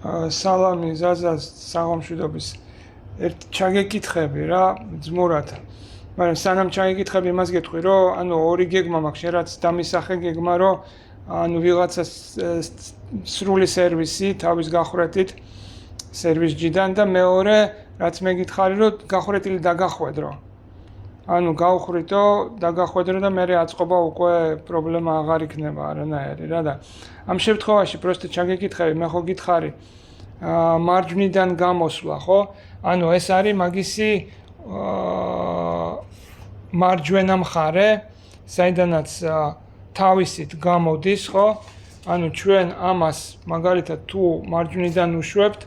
სალამი ზაზას საღამშვიდობის ერთ ჩაგეკითხები რა ძმურად მაგრამ სანამ ჩაგეკითხები იმას გეტყვი რომ ანუ ორი გეგმა მაქვს რაც დამისახე გეგმა რომ ანუ ვიღაცა სრული სერვისი თავის გახვრეტით სერვისჯიდან და მეორე რაც მე გითხარი რომ გახვრეტილი დაგახვედრო ანუ გავხვრიტო დაგახვედრო და მე აწყობა უკვე პრობლემა აღარ იქნება არანაირი რა და ამ შემთხვევაში პროსტო ჩაგეკითხები მე ხო გითხარი მარჯვნიდან გამოსვლა ხო ანუ ეს არის მაგისი მარჯვენა მხარე საიდანაც თავისით გამოდის ხო ანუ ჩვენ ამას მაგალითად თუ მარჯვნიდან უშვებთ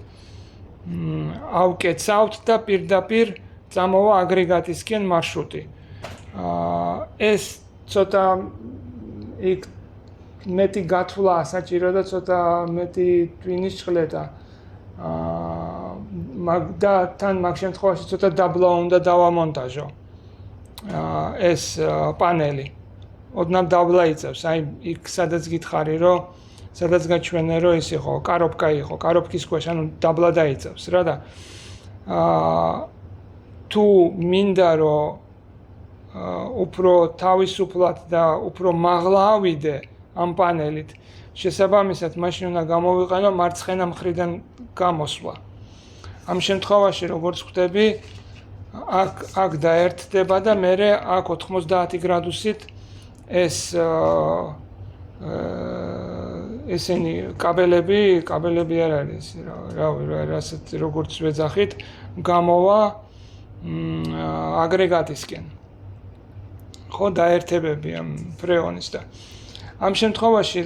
ავკეცავთ და პირდაპირ წამოვა აგრეგატისკენ მარშრუტი ეს ცოტა იქ მეტი გათვლა საჭირო და ცოტა მეტი ტვინის ჭყლეტა და თან მაგ შემთხვევაში ცოტა დაბლა უნდა დავამონტაჟო ეს პანელი ოდნავ დაბლა იწევს აი იქ სადაც გითხარი რომ სადაც გაჩვენე რომ ის იყო კაროპკა იყო კაროპკის ქვეშ ანუ დაბლა დაიწევს რა და თუ მინდა რომ უფრო თავისუფლად და უფრო მაღლა ავიდე ამ პანელით შესაბამისად მაშინ უნდა გამოვიყენო მარცხენა მხრიდან გამოსვლა ამ შემთხვევაში როგორც ხვდები აქ დაერთდება და მე აქ 90 გრადუსით ეს ესენი კაბელები არ არის რასაც როგორც ვეძახით გამოვა აგრეგატისკენ ხო დაერთებები ამ ფრეონის და ამ შემთხვევაში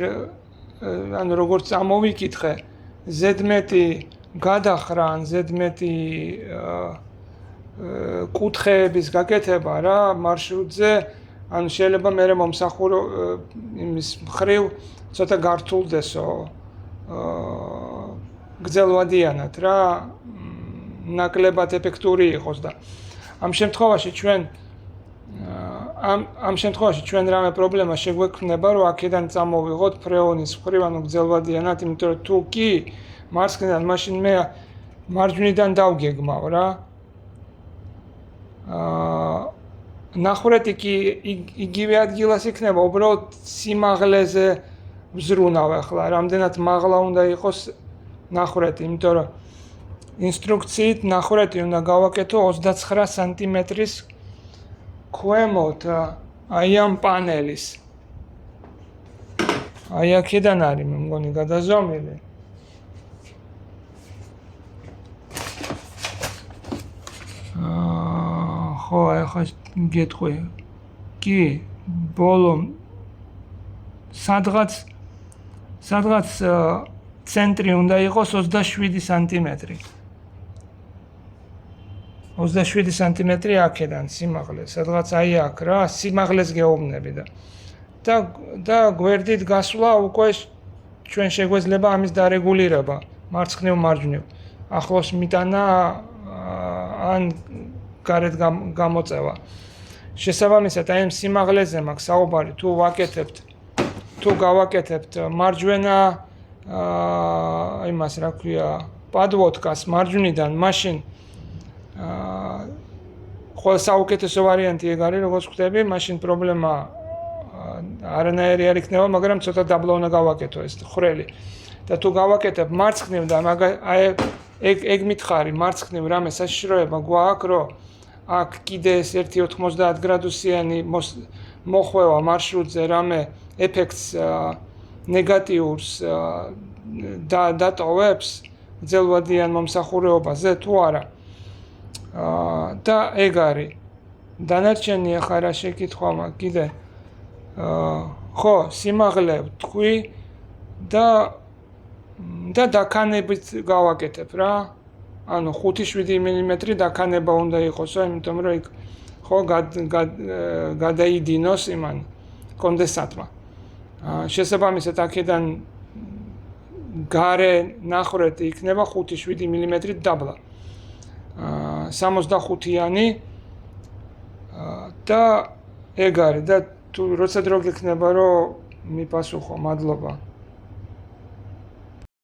ანუ როგორც ამოვიკითხე ზედმეტი გადახრა ან ზედმეტი კუთხეების გაკეთება რა მარშრუტზე ანუ შეიძლება მე მომსახურო იმის მხრივ ცოტა გართულდესო გრძელვადიანად რა ნაკლებად ეფექტური იყოს და ამ შემთხვევაში ჩვენ რამე პრობლემა შეგვექმნება რომ აქედან წამოვიღოთ ფრეონის მხრივ ანუ გრძელვადიანად იმიტომ რომ თუ კი მარცხნიდან მაშინ მე მარჯვნიდან დავგეგმავ რა ნახვრეტი კი იგივე ადგილას იქნება უბრალოდ სიმაღლეზე ვზრუნავ ახლა რამდენად მაღლა უნდა იყოს ნახვრეტი იმიტომ რომ ინსტრუქციით ნახვრეტი უნდა გავაკეთო 29 სანტიმეტრის ქვემოთ აი ამ პანელის აი აქედან არის მე მგონი გადაზომილი ხო ახლა გეტყვი კი ბოლო სადღაც ცენტრი უნდა იყოს 27 სანტიმეტრი 27 სანტიმეტრი აქედან სიმაღლე სადღაც აი აქ რა სიმაღლეს გეუბნები და გვერდით გასვლა უკვე ჩვენ შეგვეძლება ამის დარეგულირება მარცხნივ მარჯვნივ ახლოს მიტანა ან გარეთ გამოწევა შესაბამისად აი ამ სიმაღლეზე მაქვს საუბარი თუ გავაკეთებთ მარჯვენა იმას რა ქვია პადვოტკას მარჯვნიდან მაშინ ყველა საუკეთესო ვარიანტი ეგ არის როგორც ხვდები მაშინ პრობლემა არანაირი არ იქნება მაგრამ ცოტა დაბლა უნდა გავაკეთო ეს ხვრელი და თუ გავაკეთებ მარცხნივ და აი ეგ მითხარი მარცხნივ რამე საშიშროება გვაქვს რომ აქ კიდე ეს 190 გრადუსიანი მოხვევა მარშრუტზე რამე ეფექტს ნეგატიურს დატოვებს გრძელვადიან მომსახურეობაზე თუ არა და ეგ არის დანარჩენი ახლა რა შეკითხვა მაქვს კიდე ხო სიმაღლე ვთქვი და დაქანებით გავაკეთებ რა ანუ 5-7 მმ დაქანება უნდა იყოსო იმიტომ რომ იქ ხო გადაიდინოს იმან კონდენსატმა შესაბამისად აქედან გარე ნახვრეტი იქნება 5-7 მმ დაბლა 65-იანი და ეგ არის და თუ როცა დრო გექნება რომ მიპასუხო მადლობა